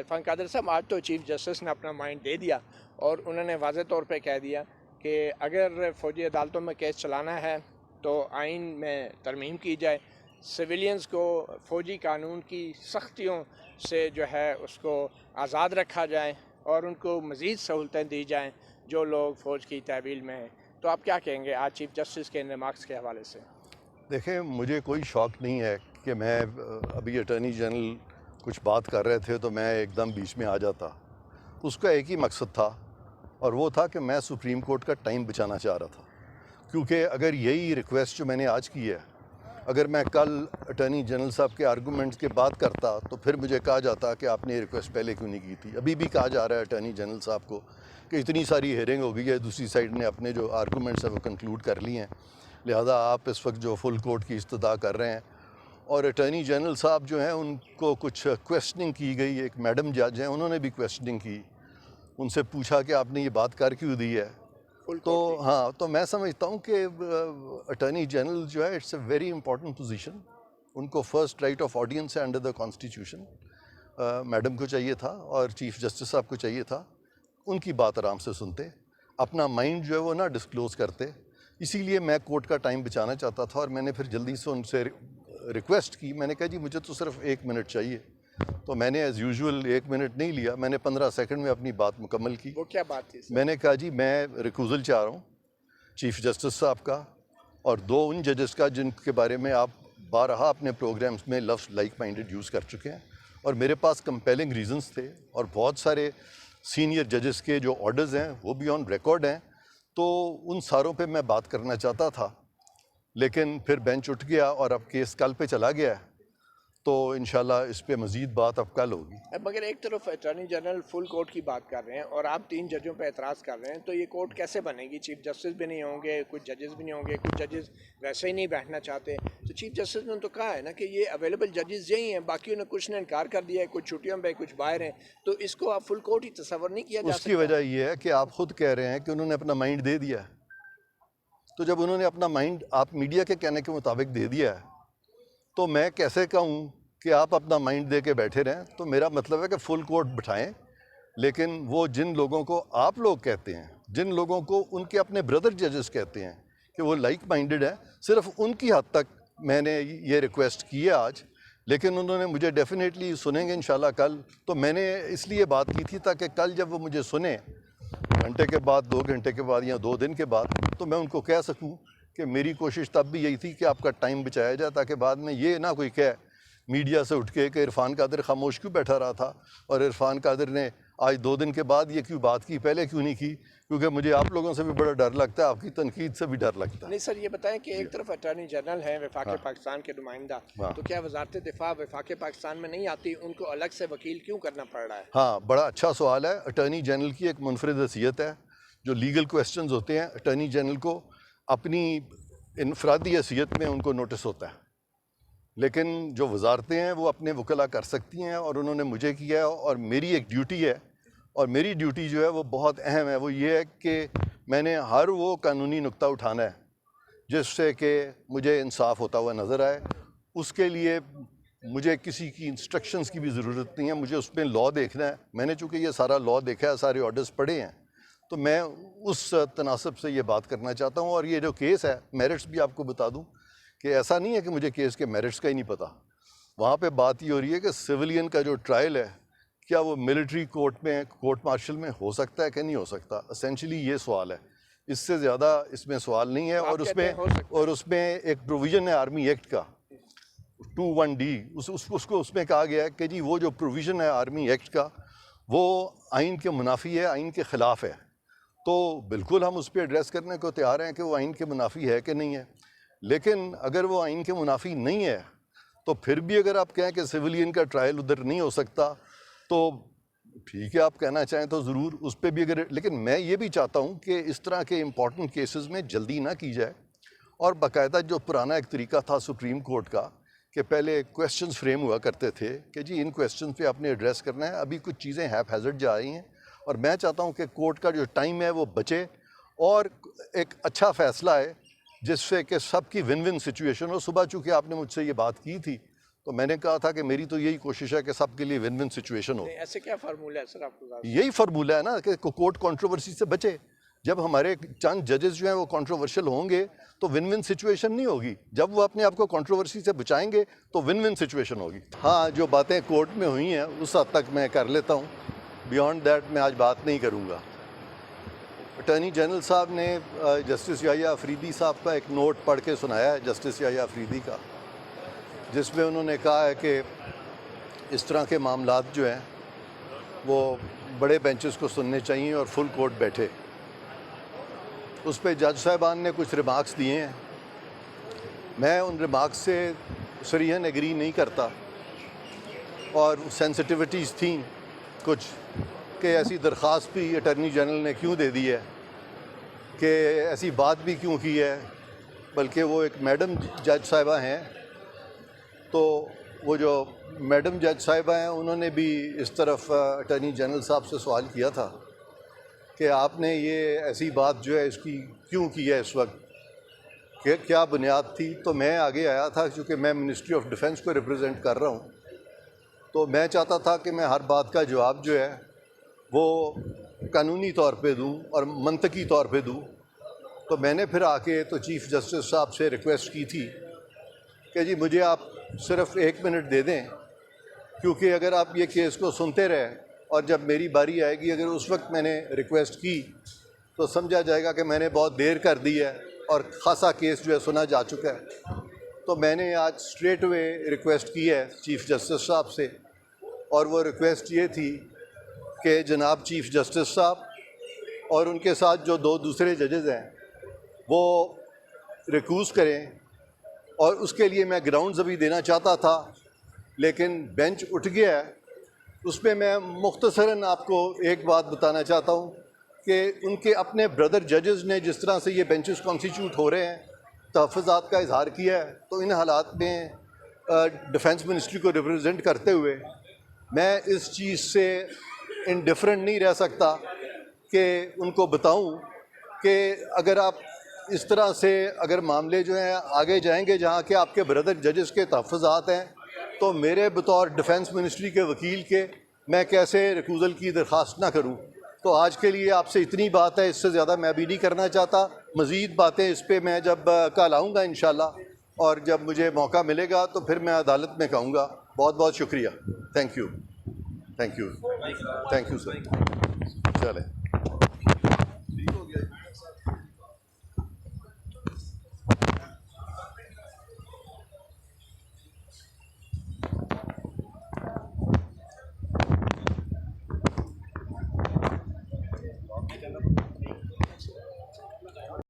عرفان قادر صاحب، آج تو چیف جسٹس نے اپنا مائنڈ دے دیا اور انہوں نے واضح طور پہ کہہ دیا کہ اگر فوجی عدالتوں میں کیس چلانا ہے تو آئین میں ترمیم کی جائے، سویلینز کو فوجی قانون کی سختیوں سے جو ہے اس کو آزاد رکھا جائے اور ان کو مزید سہولتیں دی جائیں جو لوگ فوج کی تحویل میں ہیں۔ تو آپ کیا کہیں گے آج چیف جسٹس کے ان ریمارکس کے حوالے سے؟ دیکھیں، مجھے کوئی شوق نہیں ہے کہ میں ابھی اٹارنی جنرل کچھ بات کر رہے تھے تو میں ایک دم بیچ میں آ جاتا۔ اس کا ایک ہی مقصد تھا اور وہ تھا کہ میں سپریم کورٹ کا ٹائم بچانا چاہ رہا تھا، کیونکہ اگر یہی ریکویسٹ جو میں نے آج کی ہے، اگر میں کل اٹارنی جنرل صاحب کے آرگومنٹس کے بات کرتا تو پھر مجھے کہا جاتا کہ آپ نے یہ ریکویسٹ پہلے کیوں نہیں کی تھی۔ ابھی بھی کہا جا رہا ہے اٹارنی جنرل صاحب کو کہ اتنی ساری ہیئرنگ ہو گئی ہے، دوسری سائڈ نے اپنے جو آرگومنٹس ہیں وہ کنکلوڈ کر لی ہیں، لہذا آپ اس وقت جو فل کورٹ کی استدعا کر رہے ہیں۔ اور اٹارنی جنرل صاحب جو ہیں ان کو کچھ کویسچننگ کی گئی، ایک میڈم جج ہیں انہوں نے بھی کویسچننگ کی، ان سے پوچھا کہ آپ نے یہ بات کر کیوں دی ہے۔ تو ہاں، تو میں سمجھتا ہوں کہ اٹارنی جنرل جو ہے it's a very important position, ان کو فرسٹ رائٹ آف آڈینس ہے انڈر دا کانسٹیٹیوشن۔ میڈم کو چاہیے تھا اور چیف جسٹس صاحب کو چاہیے تھا ان کی بات آرام سے سنتے، اپنا مائنڈ جو ہے وہ نہ ڈسکلوز کرتے۔ اسی لیے میں کورٹ کا ٹائم بچانا چاہتا تھا اور میں نے پھر جلدی سے ان سے ریکویسٹ کی، میں نے کہا جی مجھے تو صرف 1 منٹ چاہیے، تو میں نے ایز یوزول 1 منٹ نہیں لیا، میں نے 15 سیکنڈ میں اپنی بات مکمل کی۔ وہ کیا بات تھی؟ میں نے کہا جی میں ریکوزل چاہ رہا ہوں چیف جسٹس صاحب کا اور 2 ان ججز کا جن کے بارے میں آپ بارہا اپنے پروگرامز میں لفظ لائک مائنڈڈ یوز کر چکے ہیں، اور میرے پاس کمپیلنگ ریزنز تھے اور بہت سارے سینئر ججز کے جو آرڈرز ہیں وہ بھی آن ریکارڈ ہیں، تو ان ساروں پہ میں بات کرنا چاہتا تھا، لیکن پھر بینچ اٹھ گیا اور اب کیس کل پہ چلا گیا ہے، تو انشاءاللہ اس پہ مزید بات اب کل ہوگی۔ مگر ایک طرف اٹارنی جنرل فل کورٹ کی بات کر رہے ہیں اور آپ 3 ججوں پہ اعتراض کر رہے ہیں، تو یہ کورٹ کیسے بنے گی؟ چیف جسٹس بھی نہیں ہوں گے، کچھ ججز بھی نہیں ہوں گے، کچھ ججز ویسے ہی نہیں بیٹھنا چاہتے، تو چیف جسٹس نے تو کہا ہے نا کہ یہ اویلیبل ججز یہی ہیں، باقیوں نے کچھ نے انکار کر دیا ہے، کچھ چھٹیوں پہ کچھ باہر ہیں، تو اس کو آپ فل کورٹ ہی تصور نہیں کیا جا اس سکتا؟ کی وجہ یہ ہے کہ آپ خود کہہ رہے ہیں کہ انہوں نے اپنا مائنڈ دے دیا ہے، تو جب انہوں نے اپنا مائنڈ آپ میڈیا کے کہنے کے مطابق دے دیا ہے تو میں کیسے کہوں کہ آپ اپنا مائنڈ دے کے بیٹھے رہیں؟ تو میرا مطلب ہے کہ فل کورٹ بٹھائیں، لیکن وہ جن لوگوں کو آپ لوگ کہتے ہیں، جن لوگوں کو ان کے اپنے بردر ججز کہتے ہیں کہ وہ لائک مائنڈڈ ہیں، صرف ان کی حد تک میں نے یہ ریکویسٹ کی ہے آج، لیکن انہوں نے مجھے ڈیفینیٹلی سنیں گے انشاءاللہ کل، تو میں نے اس لیے بات کی تھی تاکہ کل جب وہ مجھے سنیں گھنٹے کے بعد، 2 گھنٹے کے بعد یا 2 دن کے بعد، تو میں ان کو کہہ سکوں کہ میری کوشش تب بھی یہی تھی کہ آپ کا ٹائم بچایا جائے، تاکہ بعد میں یہ نہ کوئی کہے میڈیا سے اٹھ کے کہ عرفان قادر خاموش کیوں بیٹھا رہا تھا اور عرفان قادر نے آج 2 دن کے بعد یہ کیوں بات کی، پہلے کیوں نہیں کی، کیونکہ مجھے آپ لوگوں سے بھی بڑا ڈر لگتا ہے، آپ کی تنقید سے بھی ڈر لگتا ہے۔ نہیں سر، یہ بتائیں کہ ایک طرف اٹارنی جنرل ہیں وفاق پاکستان کے نمائندہ، تو کیا وزارت دفاع وفاق پاکستان میں نہیں آتی؟ ان کو الگ سے وکیل کیوں کرنا پڑ رہا ہے؟ ہاں، بڑا اچھا سوال ہے۔ اٹارنی جنرل کی ایک منفرد حیثیت ہے، جو لیگل کویسچنز ہوتے ہیں اٹارنی جنرل کو اپنی انفرادی حیثیت میں ان کو نوٹس ہوتا ہے، لیکن جو وزارتیں ہیں وہ اپنے وکلا کر سکتی ہیں، اور انہوں نے مجھے کیا ہے، اور میری ایک ڈیوٹی ہے، اور میری ڈیوٹی جو ہے وہ بہت اہم ہے، وہ یہ ہے کہ میں نے ہر وہ قانونی نقطہ اٹھانا ہے جس سے کہ مجھے انصاف ہوتا ہوا نظر آئے۔ اس کے لیے مجھے کسی کی انسٹرکشنز کی بھی ضرورت نہیں ہے، مجھے اس میں لاء دیکھنا ہے۔ میں نے چونکہ یہ سارا لاء دیکھا ہے، سارے آرڈرز پڑھے ہیں، تو میں اس تناسب سے یہ بات کرنا چاہتا ہوں۔ اور یہ جو کیس ہے، میرٹس بھی آپ کو بتا دوں کہ ایسا نہیں ہے کہ مجھے کیس کے میرٹس کا ہی نہیں پتہ، وہاں پہ بات یہ ہو رہی ہے کہ سویلین کا جو ٹرائل ہے کیا وہ ملٹری کورٹ میں، کورٹ مارشل میں ہو سکتا ہے کہ نہیں ہو سکتا، اسینشلی یہ سوال ہے، اس سے زیادہ اس میں سوال نہیں ہے۔ اور اس میں ایک پروویژن ہے آرمی ایکٹ کا 21D، اس میں کہا گیا ہے کہ جی وہ جو پروویژن ہے آرمی ایکٹ کا وہ آئین کے منافی ہے، آئین کے خلاف ہے، تو بالکل ہم اس پہ ایڈریس کرنے کو تیار ہیں کہ وہ آئین کے منافی ہے کہ نہیں ہے، لیکن اگر وہ آئین کے منافی نہیں ہے تو پھر بھی اگر آپ کہیں کہ سویلین کا ٹرائل ادھر نہیں ہو سکتا تو ٹھیک ہے، آپ کہنا چاہیں تو ضرور اس پہ بھی اگر، لیکن میں یہ بھی چاہتا ہوں کہ اس طرح کے امپورٹنٹ کیسز میں جلدی نہ کی جائے، اور باقاعدہ جو پرانا ایک طریقہ تھا سپریم کورٹ کا کہ پہلے کویسچنز فریم ہوا کرتے تھے کہ جی ان کویسچنز پہ آپ نے ایڈریس کرنا ہے، ابھی کچھ چیزیں ہیپ ہیزرڈ جا رہی ہیں، اور میں چاہتا ہوں کہ کورٹ کا جو ٹائم ہے وہ بچے اور ایک اچھا فیصلہ ہے جس سے کہ سب کی ون ون سچویشن ہو۔ صبح چونکہ آپ نے مجھ سے یہ بات کی تھی تو میں نے کہا تھا کہ میری تو یہی کوشش ہے کہ سب کے لیے ون ون سچویشن ہو. ایسے کیا فارمولہ ہے سر آپ کو؟ یہی فارمولہ ہے نا کہ کورٹ کنٹروورسی سے بچے. جب ہمارے چند ججز جو ہیں وہ کنٹروورشل ہوں گے تو ون ون سچویشن نہیں ہوگی. جب وہ اپنے آپ کو کنٹروورسی سے بچائیں گے تو ون ون سچویشن ہوگی. ہاں جو باتیں کورٹ میں ہوئی ہیں اس حد تک میں کر لیتا ہوں, بیانڈ دیٹ میں آج بات نہیں کروں گا. اٹارنی جنرل صاحب نے جسٹس یحییٰ افریدی صاحب کا ایک نوٹ پڑھ کے سنایا ہے, جسٹس یحییٰ افریدی کا, جس میں انہوں نے کہا ہے کہ اس طرح کے معاملات جو ہیں وہ بڑے بینچز کو سننے چاہیے اور فل کورٹ بیٹھے. اس پہ جج صاحبان نے کچھ ریمارکس دیے ہیں. میں ان ریمارکس سے صریحاً ایگری نہیں کرتا, اور سینسٹیوٹیز تھیں کچھ کہ ایسی درخواست بھی اٹارنی جنرل نے کیوں دے دی ہے, کہ ایسی بات بھی کیوں کی ہے, بلکہ وہ ایک میڈم جج صاحبہ ہیں. تو وہ جو میڈم جج صاحبہ ہیں انہوں نے بھی اس طرف اٹارنی جنرل صاحب سے سوال کیا تھا کہ آپ نے یہ ایسی بات جو ہے اس کی کیوں کی ہے اس وقت, کہ کیا بنیاد تھی. تو میں آگے آیا تھا چونکہ میں منسٹری آف ڈیفنس کو ریپرزینٹ کر رہا ہوں, تو میں چاہتا تھا کہ میں ہر بات کا جواب جو ہے وہ قانونی طور پہ دوں اور منطقی طور پہ دوں. تو میں نے پھر آ کے تو چیف جسٹس صاحب سے ریکویسٹ کی تھی کہ جی مجھے آپ صرف 1 منٹ دے دیں, کیونکہ اگر آپ یہ کیس کو سنتے رہے اور جب میری باری آئے گی اگر اس وقت میں نے ریکویسٹ کی تو سمجھا جائے گا کہ میں نے بہت دیر کر دی ہے اور خاصا کیس جو ہے سنا جا چکا ہے. تو میں نے آج اسٹریٹ اوے ریکویسٹ کی ہے چیف جسٹس صاحب سے, اور وہ ریکویسٹ یہ تھی کہ جناب چیف جسٹس صاحب اور ان کے ساتھ جو 2 دوسرے ججز ہیں وہ ریکوز کریں. اور اس کے لیے میں گراؤنڈز ابھی دینا چاہتا تھا لیکن بینچ اٹھ گیا ہے. اس پہ میں مختصراً آپ کو ایک بات بتانا چاہتا ہوں کہ ان کے اپنے بردر ججز نے جس طرح سے یہ بینچز کانسٹیٹیوٹ ہو رہے ہیں تحفظات کا اظہار کیا ہے, تو ان حالات میں ڈیفنس منسٹری کو ریپرزینٹ کرتے ہوئے میں اس چیز سے انڈیفرنٹ نہیں رہ سکتا کہ ان کو بتاؤں کہ اگر آپ اس طرح سے اگر معاملے جو ہیں آگے جائیں گے جہاں کہ آپ کے بردر ججز کے تحفظات ہیں, تو میرے بطور ڈیفنس منسٹری کے وکیل کے میں کیسے ریکوزل کی درخواست نہ کروں. تو آج کے لیے آپ سے اتنی بات ہے, اس سے زیادہ میں بھی نہیں کرنا چاہتا. مزید باتیں اس پہ میں جب کل آؤں گا انشاءاللہ, اور جب مجھے موقع ملے گا تو پھر میں عدالت میں کہوں گا. بہت بہت شکریہ. Thank you. Thank you. Thank you sir. چلیں.